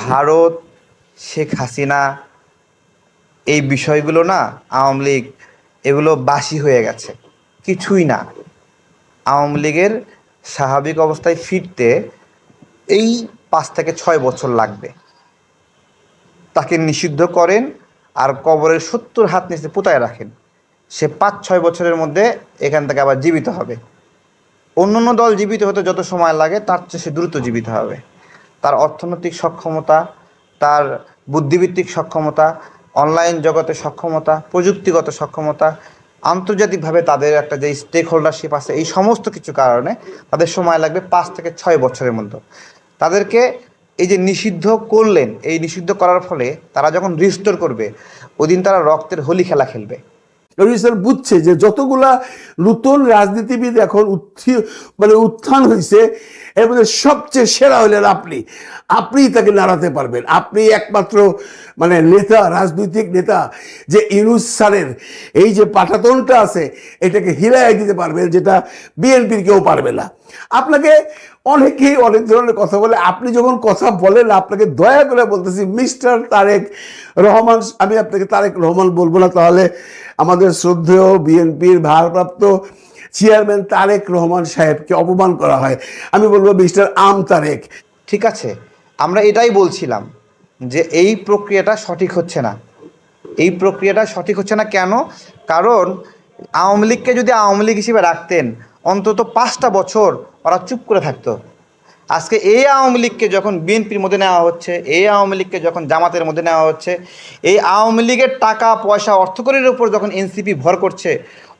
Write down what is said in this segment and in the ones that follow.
ভারত, শেখ হাসিনা, এই বিষয়গুলো না, আওয়ামী লীগ এগুলো বাসি হয়ে গেছে, কিছুই না। আওয়ামী লীগের স্বাভাবিক অবস্থায় ফিরতে এই 5 থেকে 6 বছর লাগবে। তাকে নিষিদ্ধ করেন আর কবরের 70 হাত নিচে পুঁতায় রাখেন, সে 5-6 বছরের মধ্যে এখান থেকে আবার জীবিত হবে। অন্য অন্য দল জীবিত হতে যত সময় লাগে তার চেয়ে সে দ্রুত জীবিত হবে। তার অর্থনৈতিক সক্ষমতা, তার বুদ্ধিভিত্তিক সক্ষমতা, অনলাইন জগতের সক্ষমতা, প্রযুক্তিগত সক্ষমতা, আন্তর্জাতিকভাবে তাদের একটা যে স্টেক হোল্ডারশিপ আছে, এই সমস্ত কিছু কারণে তাদের সময় লাগবে 5 থেকে 6 বছরের মধ্যে। তাদেরকে এই যে নিষিদ্ধ করলেন, এই নিষিদ্ধ করার ফলে তারা যখন রিস্টোর করবে, ওই দিন তারা রক্তের হোলি খেলা খেলবে। স্যার বুঝছে যে যতগুলা নতুন রাজনীতিবিদ এখন উত্থান হয়েছে এর মধ্যে সবচেয়ে সেরা হলেন আপনি তাকে নাড়াতে পারবেন। আপনি একমাত্র নেতা, রাজনৈতিক নেতা, যে ইউনূস স্যারের এই যে পাঠাতনটা আছে এটাকে হিলাই দিতে পারবেন, যেটা বিএনপির কেউ পারবে না। আপনাকে অনেকেই অনেক ধরনের কথা বলে, আপনি যখন কথা বলেন আপনাকে দয়া করে বলতেছি মিস্টার তারেক রহমান, আমি আপনাকে তারেক রহমান বলবো না, তাহলে আমাদের শ্রদ্ধেয় বিএনপির ভারপ্রাপ্ত চেয়ারম্যান তারেক রহমান সাহেবকে অপমান করা হয়। আমি বলবো মিস্টার তারেক। ঠিক আছে, আমরা এটাই বলছিলাম যে এই প্রক্রিয়াটা সঠিক হচ্ছে না। এই প্রক্রিয়াটা সঠিক হচ্ছে না কেন? কারণ আওয়ামী লীগকে যদি আওয়ামী লীগ হিসেবে রাখতেন, অন্তত 5টা বছর ওরা চুপ করে থাকতো। আজকে এই আওয়ামী লীগকে যখন বিএনপির মধ্যে নেওয়া হচ্ছে, এই আওয়ামী লীগকে যখন জামাতের মধ্যে নেওয়া হচ্ছে, এই আওয়ামী লীগের টাকা পয়সা অর্থকরীর উপর যখন এনসিপি ভর করছে,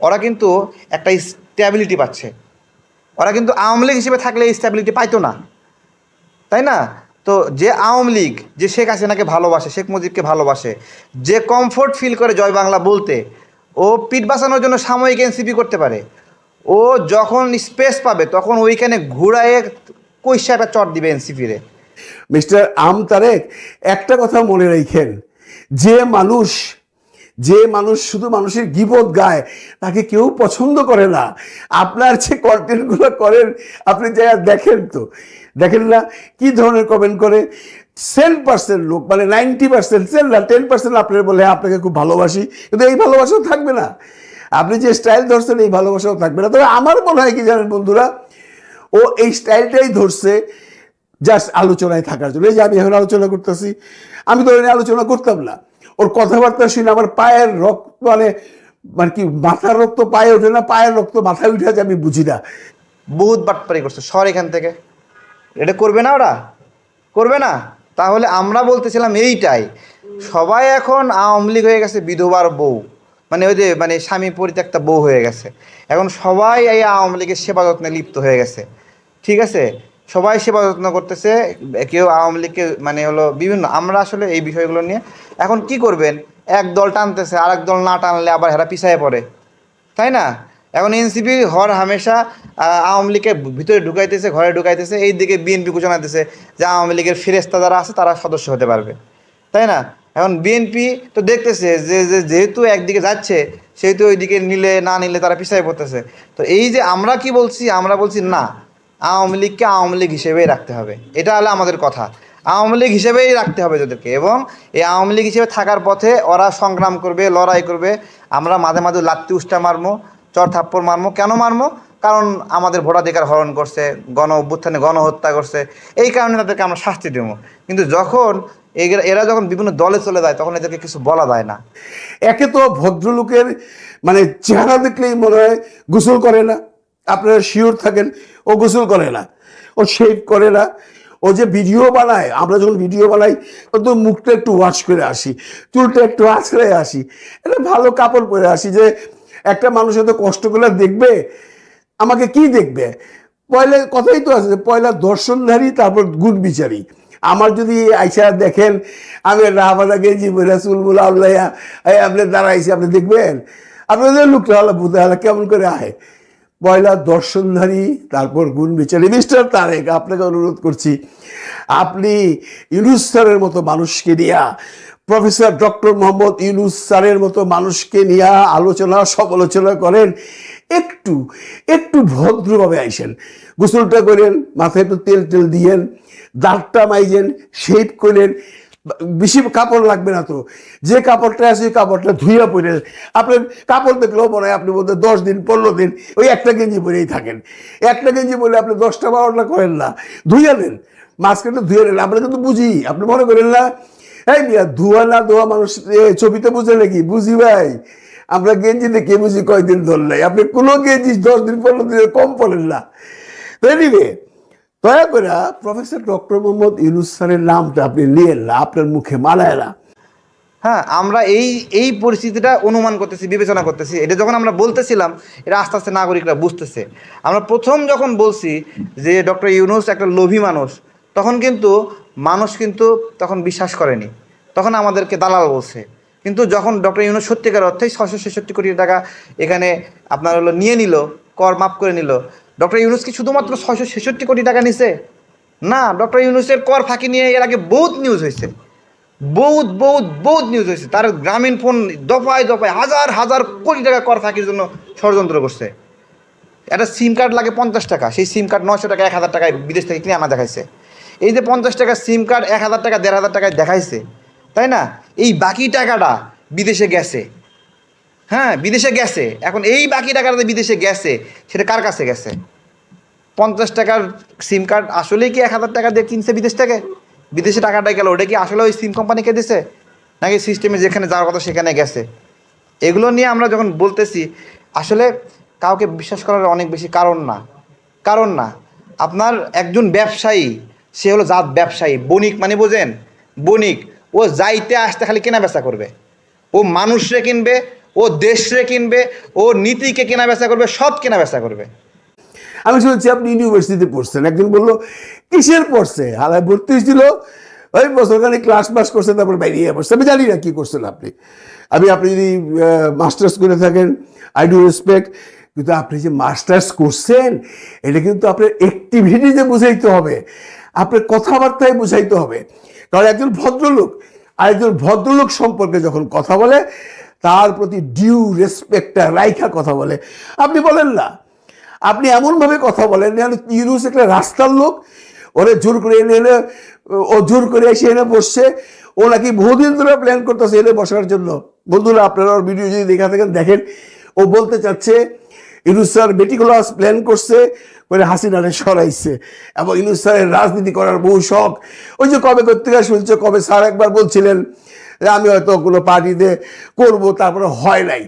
ওরা কিন্তু একটা স্ট্যাবিলিটি পাচ্ছে। ওরা কিন্তু আওয়ামী লীগ হিসেবে থাকলে এই স্ট্যাবিলিটি পাইতো না, তাই না? তো যে আওয়ামী লীগ, যে শেখ হাসিনাকে ভালোবাসে, শেখ মুজিবকে ভালোবাসে, যে কমফোর্ট ফিল করে জয় বাংলা বলতে, ও পিঠ বাঁচানোর জন্য সাময়িক এনসিপি করতে পারে। ও যখন স্পেস পাবে তখন ওইখানে ঘুরায়ে কৈশাটা চট দিবে এনসিপিরে। মিস্টার তারেক, একটা কথা মনে রাখেন, যে মানুষ শুধু মানুষের গীবত গায় তাকে কেউ পছন্দ করে না। আপনার যে কন্টেন্টগুলো করেন আপনি যা দেখেন না কি ধরনের কমেন্ট করে। 10% লোক 90%, 10% আপনার বলে আপনাকে খুব ভালোবাসি, কিন্তু এই ভালোবাসাও থাকবে না। আপনি যে স্টাইল ধরছেন এই ভালোবাসাও থাকবে না। তবে আমার মনে হয় কি জানেন বন্ধুরা, ও এই স্টাইলটাই ধরছে জাস্ট আলোচনায় থাকার জন্য। এই যে আমি এখন আলোচনা করতেছি, আমি তো আলোচনা করতাম না। ওর কথাবার্তা শুনে আমার পায়ের রক্ত কি মাথার রক্ত পায়ে ওঠে না, পায়ের রক্ত মাথায় উঠে আছে, আমি বুঝি না। বহুত বাটপারি করছে, সর এখান থেকে। এটা করবে না, ওরা করবে না। তাহলে আমরা বলতেছিলাম এইটাই, সবাই এখন আওয়ামী লীগ হয়ে গেছে বিধবার বউ, ওই যে স্বামী পরিত্যক্তা বউ হয়ে গেছে। এখন সবাই এই আওয়ামী লীগের সেবা যত্নে লিপ্ত হয়ে গেছে। ঠিক আছে, সবাই সেবা যত্ন করতেছে, কেউ আওয়ামী লীগকে বিভিন্ন। আমরা আসলে এই বিষয়গুলো নিয়ে এখন কি করবেন, এক দল টানতেছে, আর এক দল না টানলে আবার হেরা পিছায় পড়ে, তাই না? এখন এনসিপি হর হামেশা আওয়ামী লীগকে ভিতরে ঢুকাইতেছে, ঘরে ঢুকাইতেছে। এই দিকে বিএনপি ঘোষণাতেছে যে আওয়ামী লীগের ফেরেস্তা যারা আছে তারা সদস্য হতে পারবে, তাই না? এখন বিএনপি তো দেখতেছে যে যেহেতু একদিকে যাচ্ছে, সেহেতু ওই দিকে নিলে না নিলে তারা পিছায় পড়তেছে। তো এই যে আমরা কি বলছি, আমরা বলছি না, আওয়ামী লীগকে আওয়ামী লীগ হিসেবেই রাখতে হবে। এটা হলো আমাদের কথা, আওয়ামী লীগ হিসেবেই রাখতে হবে যাদেরকে। এবং এই আওয়ামী লীগ হিসেবে থাকার পথে ওরা সংগ্রাম করবে, লড়াই করবে। আমরা মাঝে মাঝে লাত্তি উষ্টা মারমো, চর থাপ্পড় মারমো। কেন মারমো? কারণ আমাদের ভোটাধিকার হরণ করছে, গণ অভ্যুত্থানে গণহত্যা করছে, এই কারণে তাদেরকে আমরা শাস্তি দেবো। কিন্তু যখন এরা যখন বিভিন্ন দলে চলে যায় তখন এদেরকে কিছু বলা যায় না। একে তো ভদ্রলোকের চেহারা দেখলেই মনে হয় গোসল করে না, আপনারা শিওর থাকেন ও গোসল করে না, ও শেভ করে না। ও যে ভিডিও বানায়, আমরা যখন ভিডিও বানাই ও তো মুখটা একটু ওয়াশ করে আসি, চুলটা একটু আছড়ে আসি, একটা ভালো কাপড় পরে আসি, যে একটা মানুষ এত কষ্ট করে দেখবে, আমাকে কি দেখবে? পয়লা কথাই তো আছে, পয়লা দর্শনধারী তারপর গুণ বিচারী। আমার যদি আইসা দেখেন আমি রাহাবাদা গেছি চুলমুলা আল্লাইয়া আপনি দাঁড়াইছি, আপনি দেখবেন আপনাদের লোকটা হলো বুঝতে হলো কেমন করে আহে। পয়লা দর্শনধারী তারপর গুণ বিচারী। মিস্টার তারেক, আপনাকে অনুরোধ করছি, আপনি ইউনূস স্যারের মতো মানুষকে নিয়ে, প্রফেসর ডক্টর মোহাম্মদ ইউনূস স্যারের মতো মানুষকে নিয়ে আলোচনা সমালোচনা করেন, একটু একটু ভদ্রভাবে আইসেন, গোসলটা করেন, মাথায় একটু তেল টেল দিয়েন, দাঁতটা মাইজেন, শেভ করেন, বেশি কাপড় লাগবে না তো, যে কাপড়টা আছে ওই কাপড়টা ধুইয়া পরেন। আপনার কাপড় দেখলেও মনে হয় আপনি বলতে 10 দিন 15 দিন ওই একটা গেঞ্জি পরেই থাকেন। একটা গেঞ্জি পরে আপনি 10টা 12টা করেন না, ধুইয়া নেন, মাঝখানে ধুয়ে নেন। আমরা কিন্তু বুঝি, আপনি মনে করেন না এই মিয়া ধোয়া না ধোয়া মানুষ ছবিতে বুঝে নাকি? বুঝি ভাই, আমরা গেঞ্জি দেখে বুঝি কয়দিন ধরলাই, আপনি কোনো গেঞ্জি 10 দিন 15 দিনের কম পড়েন না। তো এনিওয়ে, দয়া করে প্রফেসর ডক্টর মোহাম্মদ ইউনূস স্যারের নামটা আপনি নিয়েন না, আপনার মুখে মানায় না। হ্যাঁ, আমরা এই এই পরিস্থিতিটা অনুমান করতেছি, বিবেচনা করতেছি। এটা যখন আমরা বলতেছিলাম, এটা আস্তে আস্তে নাগরিকরা বুঝতেছে। আমরা প্রথম যখন বলছি যে ডক্টর ইউনূস একটা লোভী মানুষ, তখন কিন্তু মানুষ কিন্তু তখন বিশ্বাস করেনি, তখন আমাদেরকে দালাল বলছে। কিন্তু যখন ডক্টর ইউনূস সত্যিকার অর্থেই 666 কোটি টাকা এখানে আপনার হলো নিয়ে নিল, কর মাফ করে নিল। ডক্টর ইউনূস কি শুধুমাত্র 666 কোটি টাকা নিছে? না, ডক্টর ইউনূসের কর ফাঁকি নিয়ে এর আগে বহুত নিউজ হয়েছে, বহুত বহুত বহুত নিউজ হয়েছে। তার গ্রামীণ ফোন দফায় দফায় হাজার হাজার কোটি টাকা কর ফাঁকির জন্য ষড়যন্ত্র করছে। একটা সিম কার্ড লাগে 50 টাকা, সেই সিম কার্ড 900 টাকা 1000 টাকায় বিদেশ থেকে কিনে আনা দেখাইছে। এই যে 50 টাকা সিম কার্ড 1000 টাকা 1500 টাকায় দেখাইছে, তাই না? এই বাকি টাকাটা বিদেশে গেছে। হ্যাঁ, বিদেশে গেছে। এখন এই বাকি টাকাটা বিদেশে গেছে, সেটা কার কাছে গেছে? 50 টাকার সিম কার্ড আসলেই কি 1000 টাকা দিয়ে কিনছে বিদেশ থেকে? বিদেশে টাকাটা গেল, ওটা কি আসলে ওই সিম কোম্পানিকে দিছে, নাকি সিস্টেমে যেখানে যাওয়ার কথা সেখানে গেছে? এগুলো নিয়ে আমরা যখন বলতেছি, আসলে কাউকে বিশ্বাস করার অনেক বেশি কারণ না। আপনার একজন ব্যবসায়ী, সে হলো জাত ব্যবসায়ী, বণিক মানে বোঝেন? বণিক। ও যাইতে আসতে খালি কেনা বেচা করবে, ও মানুষরে কিনবে, ও দেশরে কিনবে, ও নীতিকে কেনা বেচা করবে, সব কেনা বেচা করবে। আমি শুনছি আপনি ইউনিভার্সিটিতে পড়ছেন, একজন বললো কিসের পড়ছে, হালায় ভর্তি হয়েছিল, ওই বছরখানি ক্লাস পাস করছে, তারপর বেরিয়ে পড়ছে। আমি জানি না কি করছেন আপনি। আপনি যদি মাস্টার্স করে থাকেন, আই ডু রেসপেক্ট, কিন্তু আপনি যে মাস্টার্স করছেন এটা কিন্তু আপনার অ্যাক্টিভিটিতে বুঝাইতে হবে, আপনার কথাবার্তায় বুঝাইতে হবে। কারণ একজন ভদ্রলোক আরেকজন ভদ্রলোক সম্পর্কে যখন কথা বলে, তার প্রতি ডিউ রেসপেক্টটা রাইখা কথা বলে। আপনি বলেন না, আপনি এমনভাবে কথা বলেন, ইউনূস একটা রাস্তার লোক, ওরে জোর করে এনে ও জোর করে এসে এনে বসছে, ও নাকি বহুদিন ধরে প্ল্যান করতেছে এনে বসার জন্য। বন্ধুরা, আপনারা ওর ভিডিও যদি দেখা থাকেন দেখেন, ও বলতে চাচ্ছে ইউনূস স্যার মেটিকুলাস প্ল্যান করছে করে হাসিনারে সরাইছে, এবং ইউনূস স্যারের রাজনীতি করার বহু শখ। ওই যে কবে পত্রিকা শুনছে, কবে স্যার একবার বলছিলেন যে আমি হয়তো কোনো পার্টিতে করবো, তারপরে হয় নাই।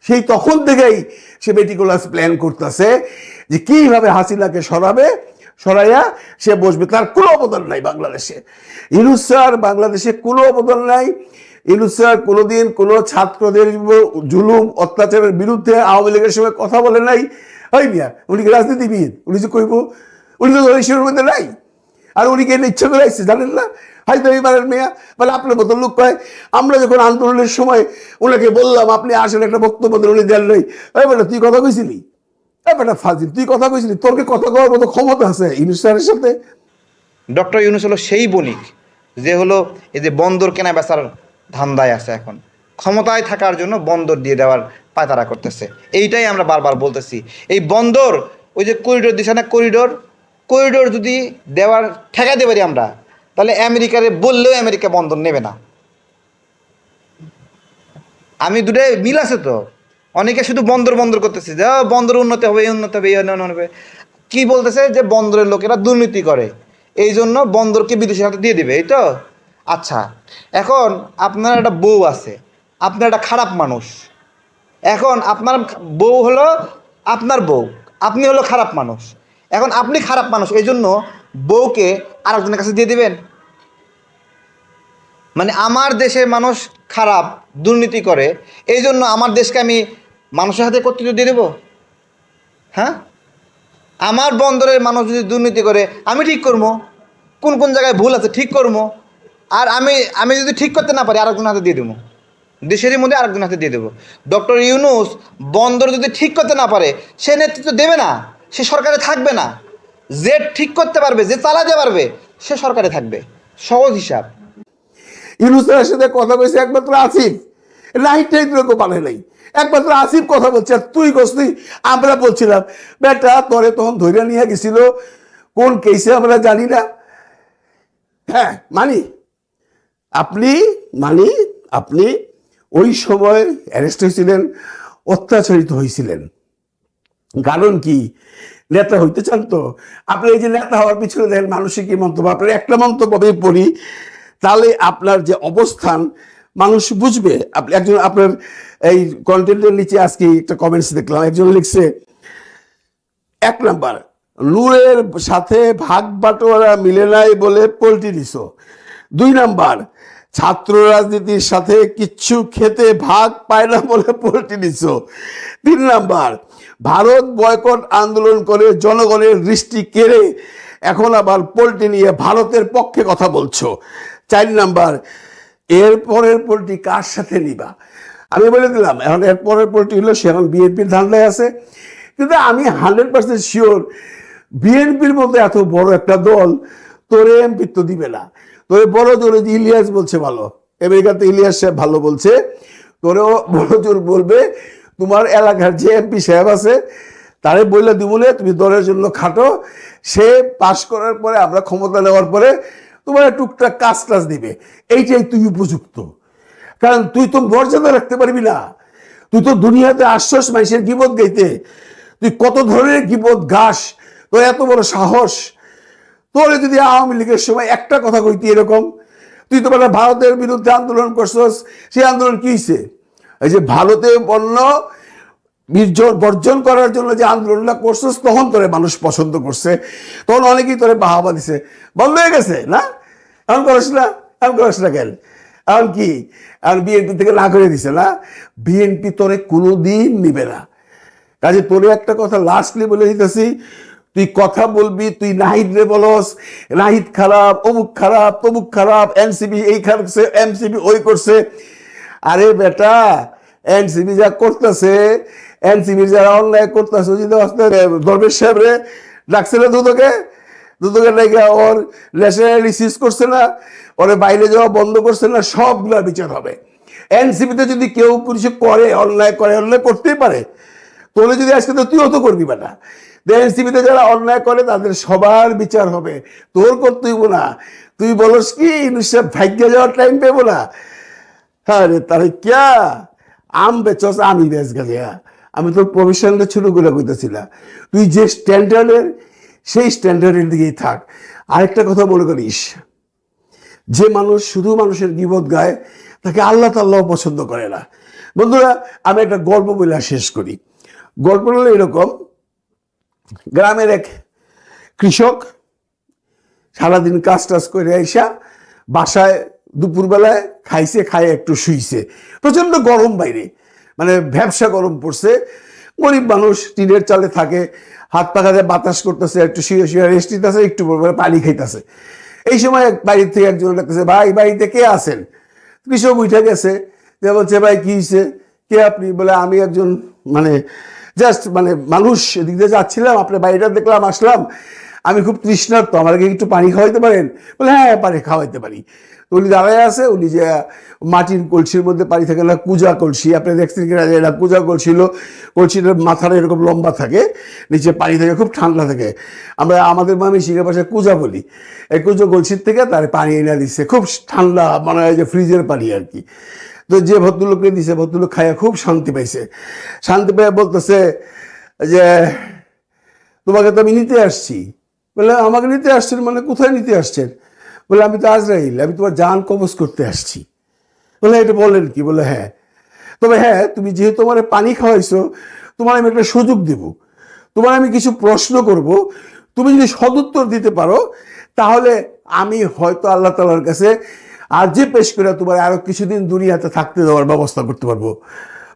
সেই তখন থেকেই সে মেটিকুলাস প্ল্যান করতেছে যে কীভাবে হাসিনাকে সরাইয়া সে বসবে। তার কোনো অবদান নাই বাংলাদেশে। ইউনূস স্যার বাংলাদেশে কোনো অবদান নাই। ইউনূস স্যার কোনোদিন কোনো ছাত্রদের জুলুম অত্যাচারের বিরুদ্ধে আওয়ামী লীগের সঙ্গে কথা বলে নাই। ওই মিয়া, উনি কি রাজনীতিবিদ? উনি যে কইব, উনি তো দেশের মধ্যে নাই। আর উনি কে ইচ্ছা করে আসছে জানেন না? হয়তো এইবারের মেয়া মানে আপনার মতো লোক কয়, আমরা যখন আন্দোলনের সময় ওনাকে বললাম আপনি আসেন একটা বক্তব্য দেন, উনি দেন নাই। এই বেটা তুই কথা কইছিলি? এই বেটা ফাজিল, তুই কথা কইছিলি? তোর কি কথা কওয়ার মতো ক্ষমতা আছে ইউনূস স্যারের সাথে? ডক্টর ইউনূস হলো সেই বণিক যে হলো এই যে বন্দর কেনা বেচার ধান্দায় আছে, এখন ক্ষমতায় থাকার জন্য বন্দর দিয়ে দেওয়ার পায়তারা করতেছে। এইটাই আমরা বারবার বলতেছি। এই বন্দর, ওই যে করিডোর দিছে না, করিডোর যদি দেওয়ার ঠেকাতে পারি আমরা, তাহলে আমেরিকারে বললেও আমেরিকা বন্দর নেবে না। আমি দুটাই মিল আছে তো। অনেকে শুধু বন্দর করতেছে যে বন্দর উন্নতি হবে, এই উন্নতি হবে, এই উন্নয়ন হবে। কী বলতেছে যে বন্দরের লোকেরা দুর্নীতি করে, এই জন্য বন্দরকে বিদেশের হাতে দিয়ে দিবে, এই তো। আচ্ছা, এখন আপনার একটা বউ আছে, আপনার একটা খারাপ মানুষ। এখন আপনার বউ হলো আপনার বউ, আপনি হলো খারাপ মানুষ। এখন আপনি খারাপ মানুষ, এই জন্য বউকে আরেকজনের কাছে দিয়ে দিবেন? মানে আমার দেশের মানুষ খারাপ, দুর্নীতি করে, এই জন্য আমার দেশকে আমি মানুষের হাতে কর্তৃত্ব দিয়ে দেবো? হ্যাঁ, আমার বন্দরের মানুষ যদি দুর্নীতি করে, আমি ঠিক করবো, কোন কোন জায়গায় ভুল আছে ঠিক করবো। আর আমি যদি ঠিক করতে না পারি, আরেকজনের হাতে দিয়ে দেবো, দেশেরই মধ্যে আরেকজনের হাতে দিয়ে দেবো। ডক্টর ইউনূস বন্দর যদি ঠিক করতে না পারে, সে নেতৃত্ব দেবে না, সে সরকারে থাকবে না। যে ঠিক করতে পারবে, যে চালাতে পারবে, সে সরকারে থাকবে। সহজ হিসাব। ইউনূস স্যারের সাথে কথা কইছে একমাত্র আসিফ, নাহিদটাই তো পারে নাই, একমাত্র আসিফ কথা বলছে আর তুই কসনি। আমরা বলছিলাম বেটা তোরে তখন ধরে নিয়ে গেছিল কোন কেসে আমরা জানি না। হ্যাঁ মানি আপনি ওই সময় অ্যারেস্ট হয়েছিলেন, অত্যাচারিত হয়েছিলেন। কারণ কি নেতা হইতে চান তো আপনি, এই যে নেতা হওয়ার পিছনে দেখেন মানুষের কি মন্তব্য, আপনার একটা মন্তব্য আমি পড়ি তাহলে আপনার যে অবস্থান মানুষ বুঝবে। আপনি একজন আপনার এই কন্টেন্টের নিচে আজকে একটা কমেন্টস দেখলাম, একজন লিখছে 1 নাম্বার নূরের সাথে ভাগ বাটোয়ারা মিলে নাই বলে পল্টি দিছ। 2 নাম্বার ছাত্র রাজনীতির সাথে কিচ্ছু খেতে ভাগ পায় না বলে পল্টি দিছ। 3 নাম্বার ভারত বয়কট আন্দোলন করে জনগণের দৃষ্টি কেড়ে এখন আবার পল্টি নিয়ে ভারতের পক্ষে কথা বলছো। 4 নাম্বার এরপরের পল্টি কার সাথে নিবা? আমি বলে দিলাম এখন এরপরের পল্টি হলো সে এখন বিএনপির ধান্দায় আছে, কিন্তু আমি 100% শিওর বিএনপির মতো এত বড় একটা দল তোরে এমপিত্ব দিবে না। তোরে বড় জোর ইলিয়াস বলছে ভালো, আমেরিকাতে ইলিয়াস সাহেব ভালো বলছে, তোরেও বড় জোর বলবে তোমার এলাকার যে এমপি সাহেব আছে তারে বললে দিবলে তুমি দলের জন্য খাটো, সে পাশ করার পরে আমরা ক্ষমতা নেওয়ার পরে তোমার টুকটাক কাজ টাজ দিবে। এইটাই তুই উপযুক্ত, কারণ তুই তো মর্যাদা রাখতে পারবি না। তুই তো দুনিয়াতে আসছস মানুষের গীবত গাইতে, তুই কত ধরনের গীবত গাস, তোর এত বড় সাহস। তোরে যদি আওয়ামী লীগের সময় একটা কথা কইতি এরকম, তুই তো ভারতের বিরুদ্ধে আন্দোলন করছস, সেই আন্দোলন কি হয়েছে? এই যে ভারতে পণ্য বর্জন করার জন্য যে আন্দোলনটা করছস তখন তোরে মানুষ পছন্দ করছে, তখন অনেকেই তোরে বাহাবা দিছে, বন্ধ হয়ে গেছে না? এখন করিস না কেন? এখন কি এখন বিএনপি থেকে না করে দিছে না? বিএনপি তোরে কোনোদিন নিবে না। কাজে তোরে একটা কথা লাস্টলি বলে দিতেছি, তুই কথা বলবি, তুই নাহিদ রে বলস নাহিদ খারাপ, অমুক খারাপ, তমুক খারাপ, এনসিপি এই করছে, এনসিপি ওই করছে। আরে বেটা এনসিপি যা করতেছে, এনসিপির যারা অন্যায় করতেছে, দরবেশ সাহেব রে ডাকছে না দুদকের লেগে ওর ন্যাশনালিসিস করছে না, ওরে বাইরে যাওয়া বন্ধ করছে না, সবগুলা বিচার হবে। এনসিপিতে যদি কেউ কিছু করে অন্যায় করতেই পারে, তোলে যদি আজকে তো তুইও তো করবি বেটা। এনসিপিতে যারা অন্যায় করে তাদের সবার বিচার হবে, তোর করতেই না। তুই বলস কি নিশ্চয় ভাগ্যে যাওয়ার টাইম পেবো না? আরে তাহলে ক্যা আম বেচস আমি বেচ গেছে। আমি তোর প্রফেশনটা শুরু করে কইতেছিলাম, তুই যে স্ট্যান্ডার্ডের সেই স্ট্যান্ডার্ডের দিকেই থাক। আরেকটা কথা মনে করিস, যে মানুষ শুধু মানুষের গীবত গায় তাকে আল্লাহ তাআলাও পছন্দ করে না। বন্ধুরা আমি একটা গল্প বলে শেষ করি। গল্প হলো এরকম, গ্রামের এক কৃষক সারাদিন কাজ টাজ করে আইসা বাসায় দুপুরবেলায় খাইছে, খায় একটু শুইছে, প্রচন্ড গরম বাইরে, মানে ভ্যাবসা গরম পড়ছে। গরিব মানুষ টিনের চালে থাকে, হাত পাখাতে বাতাস করতেছে, একটু শুয়ে শুয়ে রেস্ট নিতেছে, একটু পরে পানি খাইতেছে। এই সময় বাড়ির থেকে একজন ডাকতেছে, ভাই বাড়িতে কে আছেন? কৃষক উঠে গেছে, যে বলছে ভাই কি হয়েছে, কে আপনি? বলে আমি একজন জাস্ট মানুষ, এদিক দিয়ে যাচ্ছিলাম, আপনার বাড়িটা দেখলাম, আসলাম, আমি খুব তৃষ্ণার্ত, আমাকে একটু পানি খাওয়াইতে পারেন? বলে হ্যাঁ পানি খাওয়াইতে পারি। তো উনি দাঁড়ায় আছে, উনি যে মাটির কলসির মধ্যে পানি থাকে না, কুজা কলসি, আপনি দেখছেন কিনা এটা কুজা কলসিল, কলসিটার মাথাটা এরকম লম্বা থাকে, নিচে পানি থাকে, খুব ঠান্ডা থাকে, আমরা আমাদের ময়মনসিংহের পাশে কুজা বলি। এই কুজা কলসির থেকে তার পানি এনে দিচ্ছে, খুব ঠান্ডা, মানে যে ফ্রিজের পানি আর কি। তো যে ভদ্রলোককে দিছে, ভদ্রলোক খাইয়া খুব শান্তি পাইছে। শান্তি পেয়ে বলতেছে যে তোমাকে তো আমি নিতে আসছি। বলে আমাকে নিতে আসছেন মানে কোথায় নিতে আসছেন? বলে আমি তো আজরাইল, আমি তোমার জান কবজ করতে আসছি। বলে এটা বলেন কি? বলে হ্যাঁ। তবে হ্যাঁ, তুমি যেহেতু তোমার পানি খাওয়াইছো, তোমার আমি একটা সুযোগ দেব, তোমার আমি কিছু প্রশ্ন করব, তুমি যদি সদুত্তর দিতে পারো তাহলে আমি হয়তো আল্লাহ তাআলার কাছে আজই পেশ করে তোমার আরো কিছুদিন দুনিয়াতে থাকতে দেওয়ার ব্যবস্থা করতে পারবো।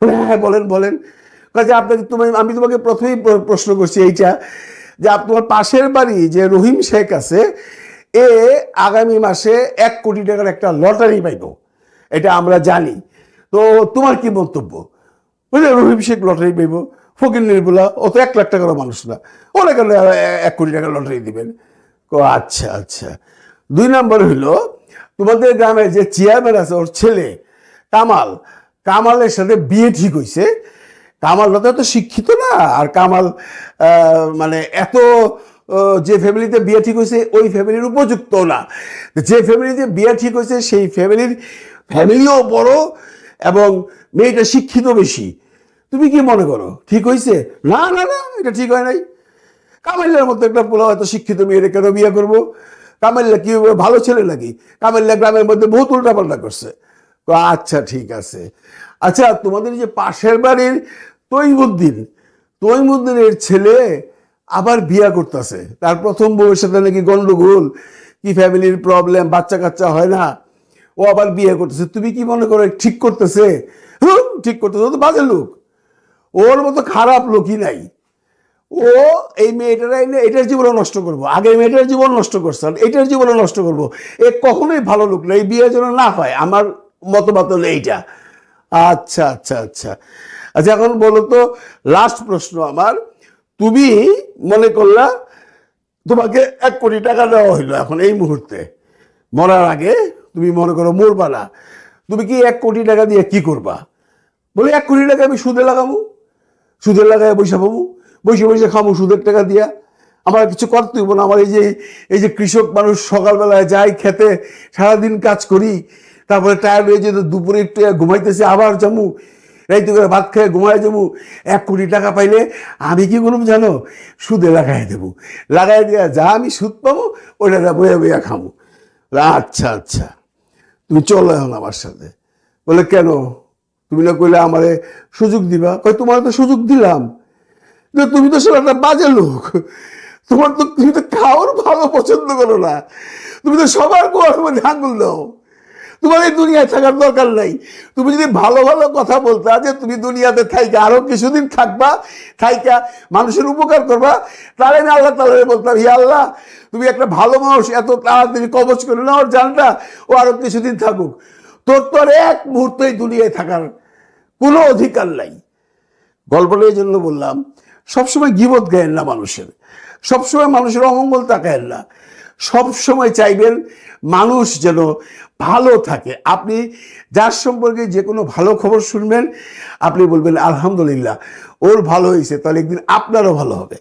বলে হ্যাঁ বলেন। কাজে আপনাকে আমি তোমাকে প্রথমেই প্রশ্ন করছি এইটা, যে তোমার পাশের বাড়ি যে রহিম শেখ আছে, এ আগামী মাসে 1 কোটি টাকার একটা লটারি পাইব, এটা আমরা জানি। তো তোমার কি মন্তব্য? বুঝলে রহিম শেখ লটারি পাইব, ফকির নির্বলা, ও তো 1 লাখ টাকার মানুষ না, ওরা কেন 1 কোটি টাকার লটারি দিবেন? আচ্ছা। 2 নম্বর হইল, তোমাদের গ্রামে যে চেয়ারম্যান আছে ওর ছেলে কামাল, কামালের সাথে বিয়ে ঠিক হয়েছে। কামাল তো এত শিক্ষিত না, আর কামাল মানে এত যে ফ্যামিলিতে বিয়ে ঠিক হয়েছে ওই ফ্যামিলির উপযুক্ত না। যে ফ্যামিলিতে বিয়ে ঠিক হয়েছে সেই ফ্যামিলিও বড় এবং মেয়েটা শিক্ষিত বেশি। তুমি কি মনে করো ঠিক হয়েছে? না না না, এটা ঠিক হয় নাই। কামাইল্লার মতো একটা পোলা এত শিক্ষিত মেয়েরে কেন বিয়ে করবো? কামাইল্লা কি ভালো ছেলে নাকি? কামাইল্লা গ্রামের মধ্যে বহুত উল্টাপাল্টা করছে। আচ্ছা ঠিক আছে। আচ্ছা, তোমাদের যে পাশের বাড়ির তৈমুদ্দিনের ছেলে আবার বিয়া করতেছে, তার প্রথম বউয়ের সাথে নাকি গন্ডগোল, কি ফ্যামিলির প্রবলেম, বাচ্চা কাচ্চা হয় না, ও আবার বিয়ে করতেছে। তুমি কি মনে করো ঠিক করতেছে? ঠিক করতেছে, ও তো বাজে লোক, ওর মতো খারাপ লোকই নাই। ও এই এটার জীবনও নষ্ট করবো, আগের মেয়েটার জীবন নষ্ট করছে, এটার জীবনও নষ্ট করবো। এ কখনোই ভালো লোক না, এই বিয়ে যেন না হয়, আমার মতবাদ হলো এইটা। আচ্ছা আচ্ছা আচ্ছা আচ্ছা, এখন বলো তো, লাস্ট প্রশ্ন আমার, তুমি মনে করলা তোমাকে 1 কোটি টাকা দেওয়া হইলো এখন এই মুহূর্তে, মরার আগে তুমি মনে করো মরবা না, তুমি কি 1 কোটি টাকা দিয়ে কি করবা? বলে 1 কোটি টাকা আমি সুদে লাগাবো, সুদের লাগায় বৈশা পাবো, বসে বসে খাবো সুদের টাকা দিয়া, আমার কিছু করতে হইব না। আমার এই যে কৃষক মানুষ, সকালবেলায় যাই খেতে, সারাদিন কাজ করি, তারপরে টায়ার্ড হয়ে যেত, দুপুরে একটু ঘুমাইতেছে, আবার যাবো, রাইতে করে ভাত খেয়ে ঘুমাই যাবো। 1 কোটি টাকা পাইলে আমি কি করবো জানো? সুদে লাগাই দেবো, লাগাই দিয়া যা আমি সুদ পাবো ওইটা বইয়া বইয়া খাবো। আচ্ছা আচ্ছা, তুমি চলো এখন আমার সাথে। বলে কেন? তুমি না কইলে আমারে সুযোগ দিবা। কই তোমার তো সুযোগ দিলাম, তুমি তো সেটা একটা বাজে লোক, তুমি তো খাওয়ার ভালো পছন্দ করো না, তুমি তো সবার গোয়ার মধ্যে আঙুল দাও, তোমার এই দুনিয়ায় থাকার দরকার নাই। তুমি যদি ভালো ভালো কথা বলতা যে তুমি দুনিয়াতে থাইকা আরো কিছুদিন থাকবা, থাইকা মানুষের উপকার করবা, তাহলে আমি আল্লাহ তাআলারে বলতাম, হে আল্লাহ, তুমি একটা ভালো মানুষ, এত তাড়াতাড়ি কবজ করে না ওর জানটা, ও আরো কিছুদিন থাকুক। তোর তো আর এক মুহূর্তেই দুনিয়ায় থাকার কোনো অধিকার নাই। গল্পটা এই জন্য বললাম, সবসময় গীবত গায়েন না মানুষের, সবসময় মানুষের অমঙ্গল তাকায়েন না, সবসময় চাইবেন মানুষ যেন ভালো থাকে। আপনি যার সম্পর্কে যে কোনো ভালো খবর শুনবেন, আপনি বলবেন আলহামদুলিল্লাহ, ওর ভালো হয়েছে, তাহলে একদিন আপনারও ভালো হবে।